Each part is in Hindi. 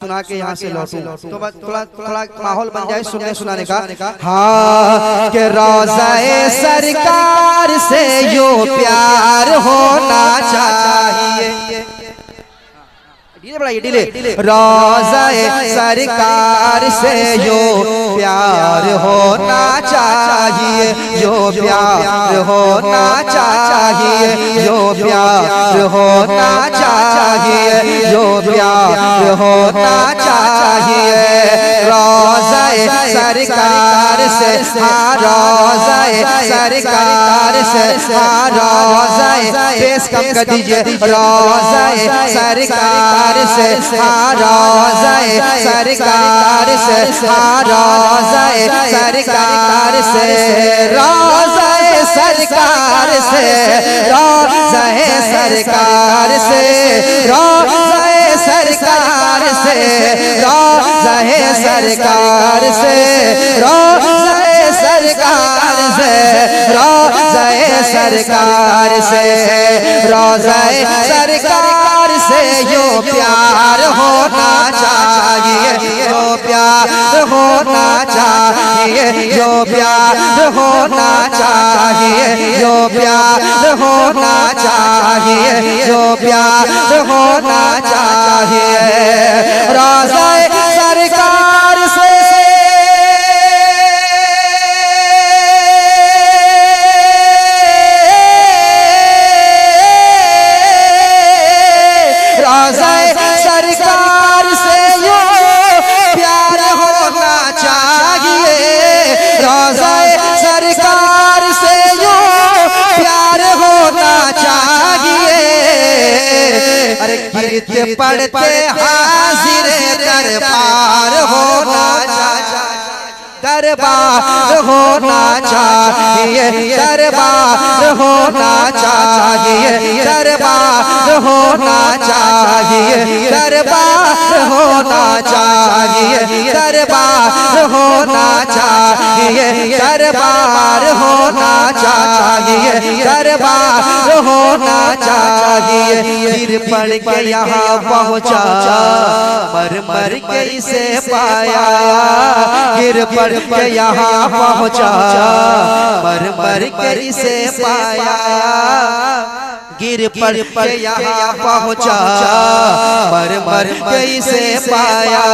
सुना के यहाँ से लौटूं तो बस थोड़ा थोड़ा माहौल बन जाए सुनने सुनाने का। हाँ के रोज़ाए सरकार से यो प्यार होना चाहिए। डीले बढ़ाइए डीले। रोज़ाए सरकार से यो प्यार होना चाहिए, यो प्यार होना चाहिए, यो प्यार होना चाहिए, यो प्यार होना चाहिए। रोज़ाए सरकार से हाँ रोज़ाए सरकार से हाँ रोज़ाए पेश कम कर दीजिए। रोज़ाए सरकार से हाँ रोज़ाए सरकार से हाँ रोज़ाए सरकार से रोज़ाए सरकार से रोज़ाए सरकार से रोज़ाए सरकार से रोज़ाए सरकार से रोज़ाए सरकार से रोज़ाए सरकार से रोज़ाए सरकार से यो प्यार होना चाहिए, यो प्यार होना चाहिए, यो प्यार होना चाहिए, यो प्यार होना चाहिए, यो प्यार होना चाहिए। रोज़ाए सरकार से गिरते पड़ते हाजिर दरबार होना चाहिए, दरबार होना चाहिए, दरबार होना चाहिए, दरबार होना चाहिए, दरबार होना चाहिए, दरबार होना चाहिए, दरबार होना चाहिए, दरबार होना चाहिए। गिर पड़ के यहाँ पहुँचा मर मर के इसे पाया, गिर पड़ के यहाँ पहुँचा मर मर के इसे पाया, गिर पड़ के यहाँ पहुँचा मर मर के इसे पाया।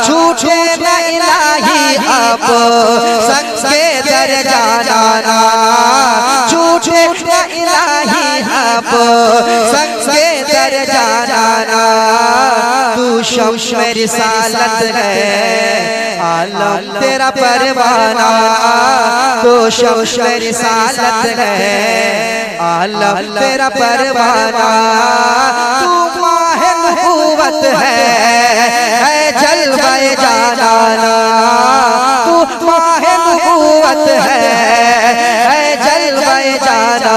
छूटे न इलाही अब संगे दर जाना, छूटे न इलाही अब संगे दर जाना। तू शम्स मेरी सालत है आलम तेरा परवाना, तू शम्स मेरी सालत है आलम तेरा परवाना। तू माहे नबूवत है जलवाए जाना, तू माहे नबूवत है जलवाए जाना,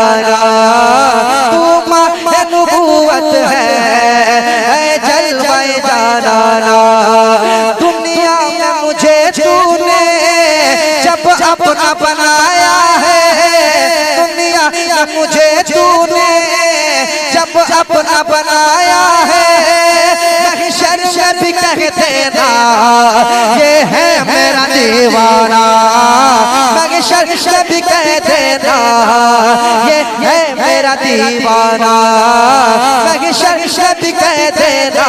तू माहे नबूवत है जलवाए जाना। दुनिया में मुझे तूने जब अपना बनाया है, दुनिया में मुझे तूने जब अपना बनाया है, महशर में भी कह देना ये है मेरा दीवाना, महशर में भी कह देना ये है मेरा दीवाना, महशर में भी कह देना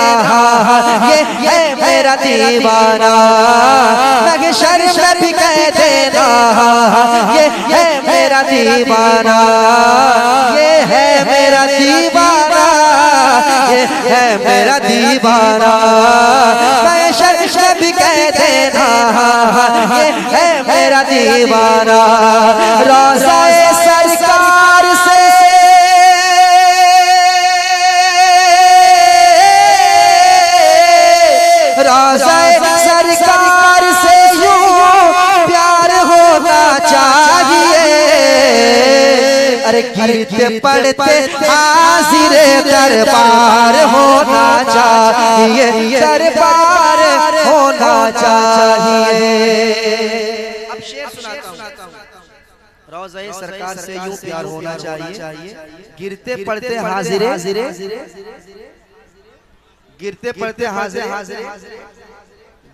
ये है मेरा दीवाना, महशर में भी कह देना ये है मेरा दीवाना, ये है मेरा दीवाना, ये है मेरा दीवाना। महशर में भी कह देना ये है मेरा दीवाना। रोज़ाए सरकार से रोज़ाए सरकार से यूं प्यार होना चाहिए। अरे गिरते पड़ते हाजिर दरबार होना चाहिए, दरबार होना चाहिए। अब शेर सुनाता हूँ। रोज़ाए सरकार से यूं प्यार होना चाहिए, गिरते पड़ते हाजिर गिरते पड़ते हाजिर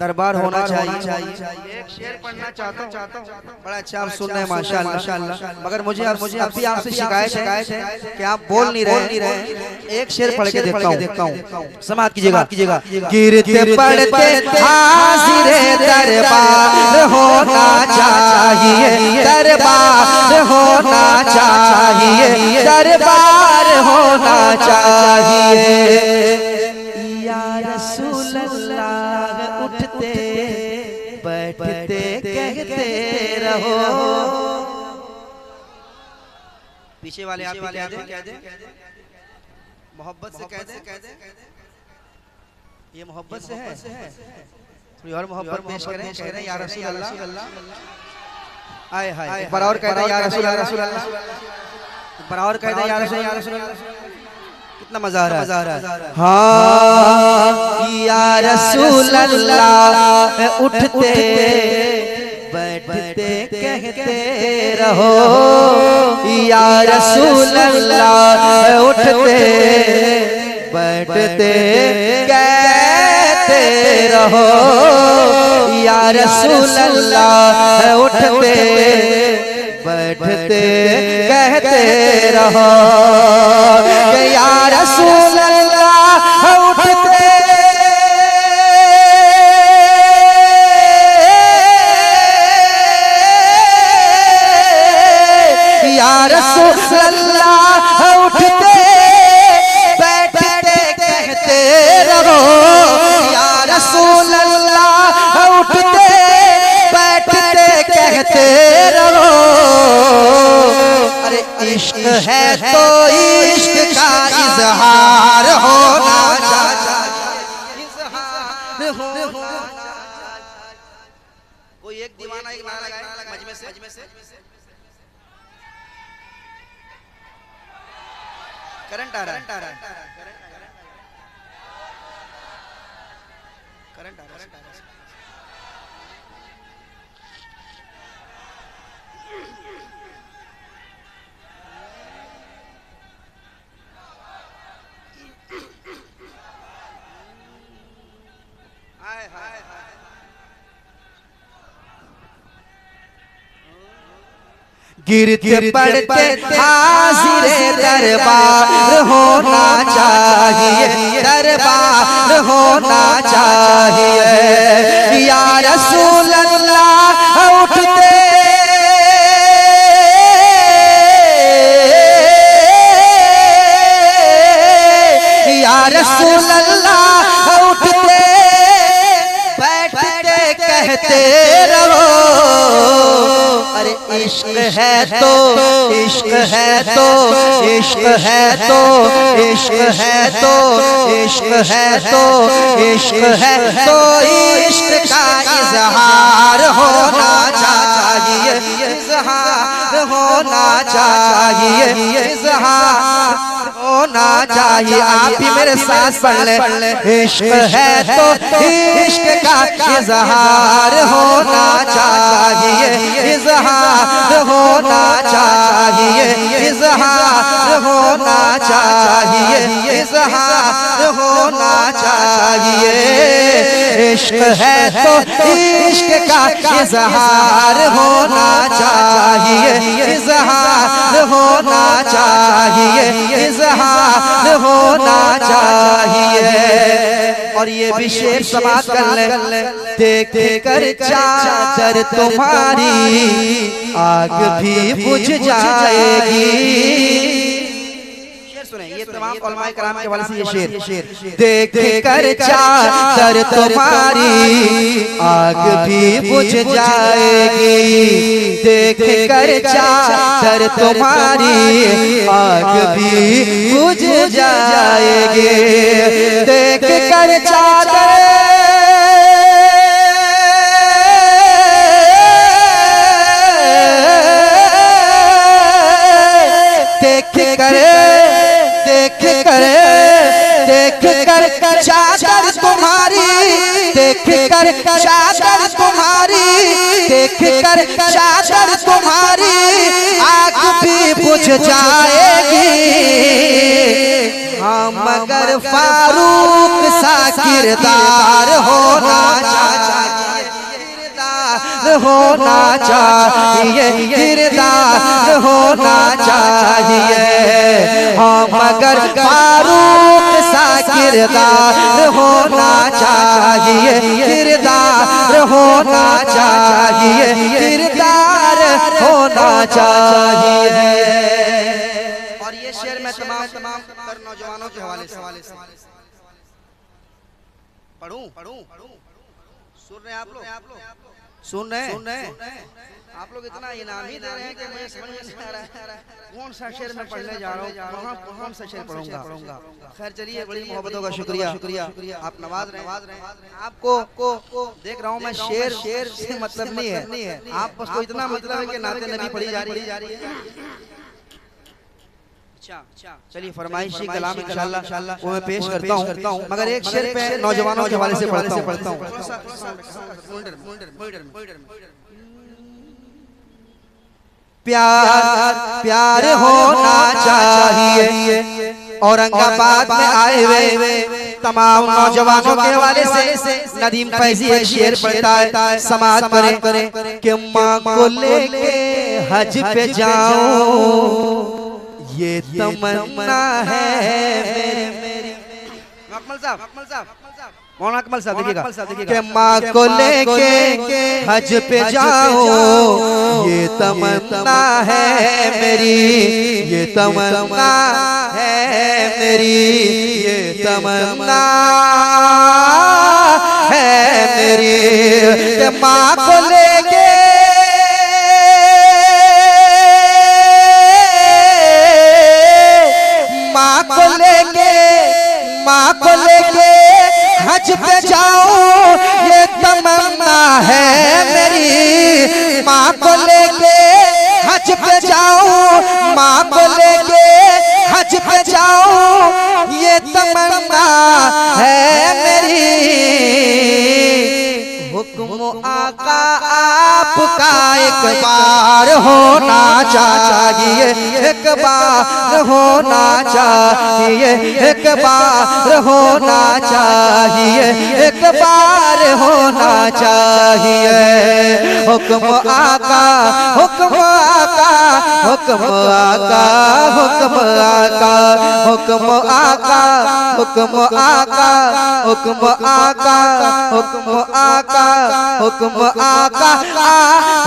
दरबार होना चाहिए। एक शेर पढ़ना चाहता हूँ, बड़ा अच्छा आप सुन रहे हैं माशाअल्लाह, मगर मुझे आपसे शिकायत है कि आप बोल नहीं रहे। एक शेर पढ़ के देखता हूँ, समाप्त कीजिएगा। गिरते पड़ते हाजिर दरबार होना चाहिए, दरबार होना चाहिए, दरबार होना चाहिए। या रसूल अल्लाह उठते बैठते कहते रहो। पीछे वाले आप कह दे, मोहब्बत से कह दे, ये मोहब्बत से है। कोई और मोहब्बत पेश करें, कह रहे हैं या रसूल अल्लाह। आए हाय, एक बार और कह दे या रसूल अल्लाह, एक बार और कह दे या रसूल अल्लाह। कितना मजा आ रहा है। हाँ या रसूल अल्लाह उठते बैठते कहते रहो। या रसूल अल्लाह उठते बैठते कहते रहो। या रसूल अल्लाह उठते बैठते कहते रहो। या रसूल अल्लाह उठते या रसूल अल्लाह उठते बैठते कहते रहो। या रसूल अल्लाह उठते बैठते कहते रहो। अरे इश्क है तो इश्क का इजहार होना चाहिए। कोई एक दीवाना एक नारा लगाए मजमे से करंट आ रहा है। गिरते पड़ते हाजिर दरबार होना चाहिए, दरबार होना चाहिए। या रसूल अल्लाह उठते या रसूल अल्लाह उठते बैठते कहते रहो। अरे इश्क है तो इश्क है तो इश्क है तो इश्क है तो इश्क है तो इश्क है तो इश्क का इजहार होना चाहिए, इजहार होना चाहिए, इजहार होना चाहिए। आप भी मेरे साथ पढ़ ले। इश्क है तो इश्क का इजहार होना चाहिए, इजहार होना चाहिए, इजहार होना चाहिए, इजहार होना चाहिए। इश्क है तो इश्क का इजहार होना चाहिए, इजहार होना चाहिए, इजहार होना चाहिए। और ये भी शेर समाप्त कर ले। देख कर चादर तुम्हारी आग भी बुझ जाएगी। ये तमाम उलमाए कराम के वाले से ये शेर। देख कर चादर तुम्हारी आग भी बुझ जाएगी। देख कर चादर तुम्हारी आग भी बुझ जाएगी। देख कर चादर चादर तुम्हारी देख कर चादर तुम्हारी देख कर चादर तुम्हारी आग भी बुझ जाएगी, हाँ मगर फारूक सा किरदार होना चाहिए, होना चाहिए, किरदार होना चाहिए, हाँ मगर फारूक सा किरदार होना चाहिए, किरदार होना चाहिए, किरदार होना चाहिए। और ये शेर मैं तमाम नौजवानों के हवाले से पढ़ूं, सुन रहे हैं आप लोग, सुन रहे हैं आप लोग, इतना इनाम ही दे रहे हैं कि मुझे समझ में नहीं आ रहा है कौन सा शेर मैं पढ़ने जा रहा हूँ, कौन सा शेर पढ़ूंगा। खैर चलिए, बड़ी मोहब्बतों का शुक्रिया, आप नवाज रहे हैं। आपको देख रहा हूँ मैं, शेर से मतलब नहीं है, आप बस को इतना मतलब है कि नाते नबी पढ़ी जा रही है। चलिए फरमाइशी कलाम इंशाअल्लाह वो मैं पेश करता हूँ, मगर एक शेर पे नौजवानों के हवाले से पढ़ता हूँ। प्यार होना चाहिए, औरंगाबाद में आए हुए तमाम नौजवानों के हवाले से नदीम फैजी एक शेर पढ़ता है, समाज करें कि माँ को लेके हज पे जाऊं ये तमन्ना है मेरी। अकमल साहब कौन अकमल साहब देखिएगा कि माँ को लेके हज पे जाऊं ये तमन्ना है मेरी, ये तमन्ना है मेरी, ये तमन्ना है मेरी, कि माँ को लेके हज पे जाऊं ये तमन्ना है मेरी, माँ को लेके हज पे जाऊं, माँ को लेके हज पे जाऊं ये तमन्ना है मेरी। हुक्म आका आपका एक बार होना चाहिए, एक बार होना चाहिए, एक बार होना चाहिए, एक बार होना चाहिए। हुक्म आका, हुक्म आका, हुक्म आका, हुक्म आका, हुक्म आका, हुक्म आका, हुक्म आका, हुक्म आका, हुक्म आका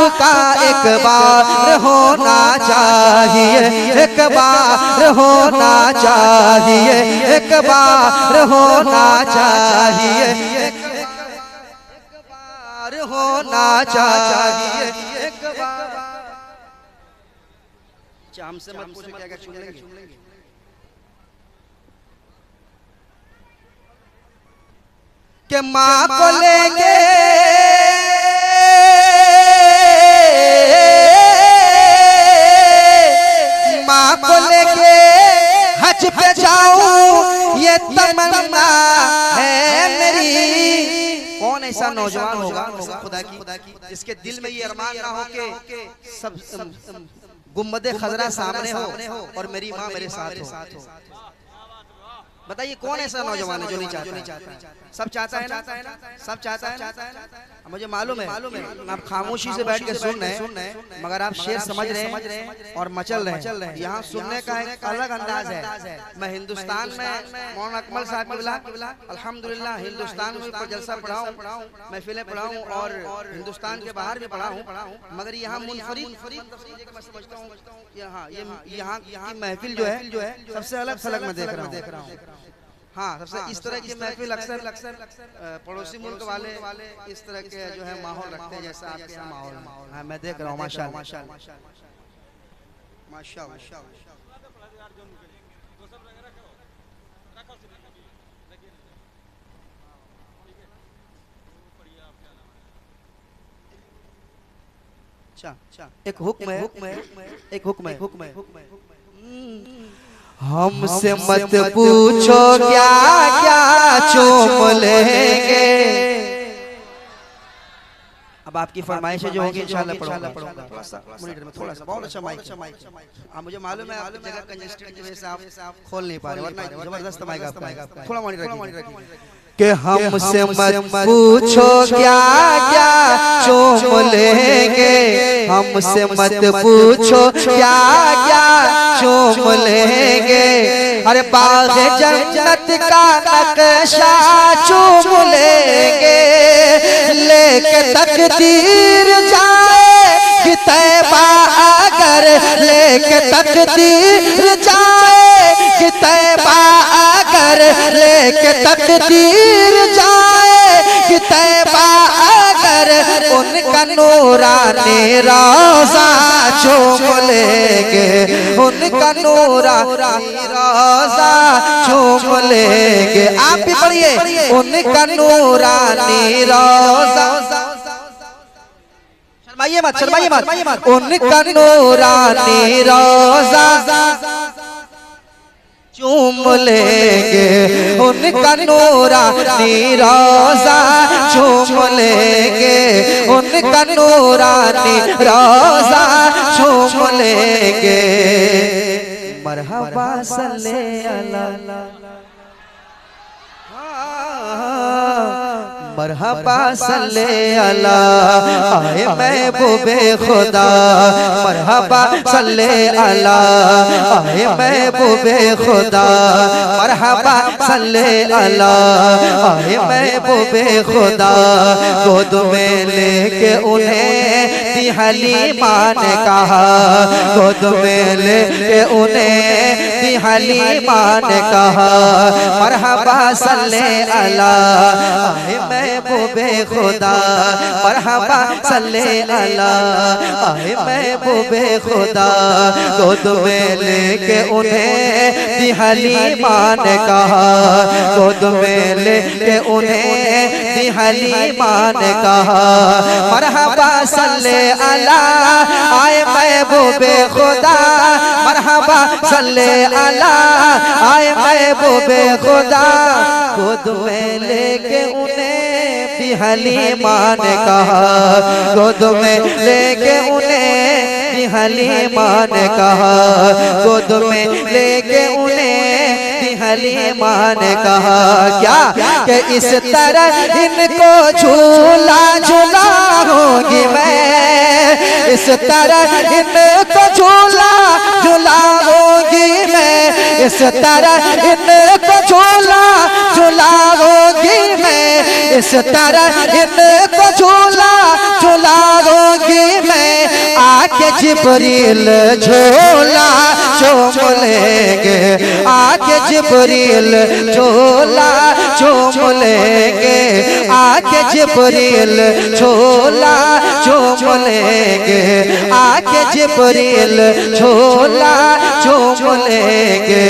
आपका एक बार होना चाहिए, एक बार होना चाहिए, एक बार होना चाहिए, एक बार होना चाहिए, एक बार। हमसे मत पूछो क्या क्या चुन लेंगे, कि माँ को लेके माँ को लेके हज पे जाऊं ये तमन्ना है मेरी। कौन ऐसा नौजवान होगा खुदा की जिसके दिल में ये अरमान ना हो कि सब गुम्बदे खजरा सामने हो और मेरी माँ मेरे साथ हो। बताइए कौन ऐसा नौजवान है जो नहीं चाहता? सब चाहता है ना, सब चाहता है। मुझे मालूम है आप खामोशी से बैठ के सुन रहे हैं, मगर आप शेर समझ रहे हैं और मचल रहे हैं। यहाँ सुनने का एक अलग अंदाज है। मैं हिंदुस्तान में मौलाना अकमल साहब के अल्हम्दुलिल्लाह हिंदुस्तान में पर जलसा पढ़ाऊँ, महफिलें पढ़ाऊँ और हिंदुस्तान के बाहर भी पढ़ाऊँ, मगर यहाँ मुनफरिद मैं समझता हूँ यहाँ की महफिल जो है सबसे अलग थलग में देख रहा हूँ। हाँ, सबसे इस तरह की महफिल अक्सर पड़ोसी मुल्क वाले इस तरह के जो है माहौल रखते हैं, जैसा आपके यहाँ माहौल। हाँ, मैं देख रहा हूँ माशाअल्लाह माशाअल्लाह। अच्छा, एक हुक्म है, एक हुक्म है। हमसे मत पूछो क्या क्या चूम लेंगे। अब अब आपकी फरमाइशें जो होगी इंशाल्लाह पढ़ूंगा। थोड़ा सा मॉनिटर में थोड़ा सा, बहुत अच्छा माइक। हाँ मुझे मालूम है आपकी जगह कंजेस्टेड की वजह से आप खोल नहीं पा रहे, वरना जबरदस्त माइक आपका। थोड़ा मॉनिटर रखिए कि हमसे मत पूछो क्या क्या चूम लेंगे, हमसे मत पूछो क्या क्या चूम लेंगे। अरे बाग जन्नत का नक्शा चूम लेंगे, लेके तकदीर जाए कि तैबा अगर, लेके तकदीर जाए कि तैबा अगर, लेके तकदीर जाए कि तैबा अगर, उनका नूरानी रोज़ा चूम लेंगे, उनका नूरानी रोज़ा चूम लेंगे। आप भी पढ़िए, उनका नूरानी रोज़ा, शर्माइए मत, उनका नूरानी रोज़ा चूम लेंगे, उनका नूरानी रोज़ा चूम लेंगे, उनका नूरानी रोज़ा चूम लेंगे। मरहबा सल्ले अला, मरहबा सल्ले अला आए महबूबे खुदा, मरहबा सल्ले अला आए महबूबे खुदा, मरहबा सल्ले अला आए महबूबे खुदा। गोद में लेके उन्हें दी हलीमा ने कहा, गोद में लेके उन्हें दी हलीमा ने कहा, मरहबा सल्ले अला आए महबूबे खुदा, मरहबा सल्ले अला आए महबूबे खुदा। गोद में लेके उन्हें दी हलीमा ने कहा, गोद में लेके उन्हें दी हलीमा ने कहा, मरहबा सल्ले अला आए महबूबे खुदा, मरहबा सल्ले अला आए महबूबे खुदा। गोद में लेके उन्हें भी हलीमा ने कहा, गोद में लेके उन्हें भी हलीमा ने कहा, गोद में लेके उन्हें भी हलीमा ने कहा। क्या कि इस तरह इनको झूला झूलाऊंगी मैं, इस तरह इनको झूला झूलाऊंगी मैं, इस तरह इनको झूला झूलाऊंगी मैं, इस तरह इनको झूला झूलाऊंगी मैं। आके जिब्रील झूला चूम लेंगे, आके जिब्रील झूला चूम लेंगे, आके जिब्रील झूला चूम लेंगे, आके जिब्रील झूला चूम लेंगे।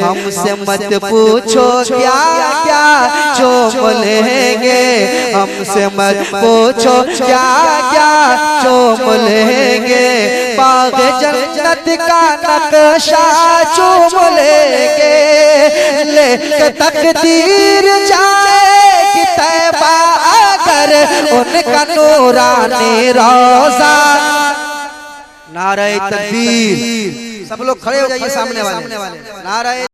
हमसे मत पूछो क्या क्या चूम लेंगे, हमसे मत पूछो क्या क्या चूम लेंगे। बाग जन्नत का नक्शा चूम लेंगे, लेके तकदीर जाए कि तैबा अगर, उनका नूरानी रोज़ा। नारे तकबीर, सब लोग खड़े हो जाइए सामने वाले, नारे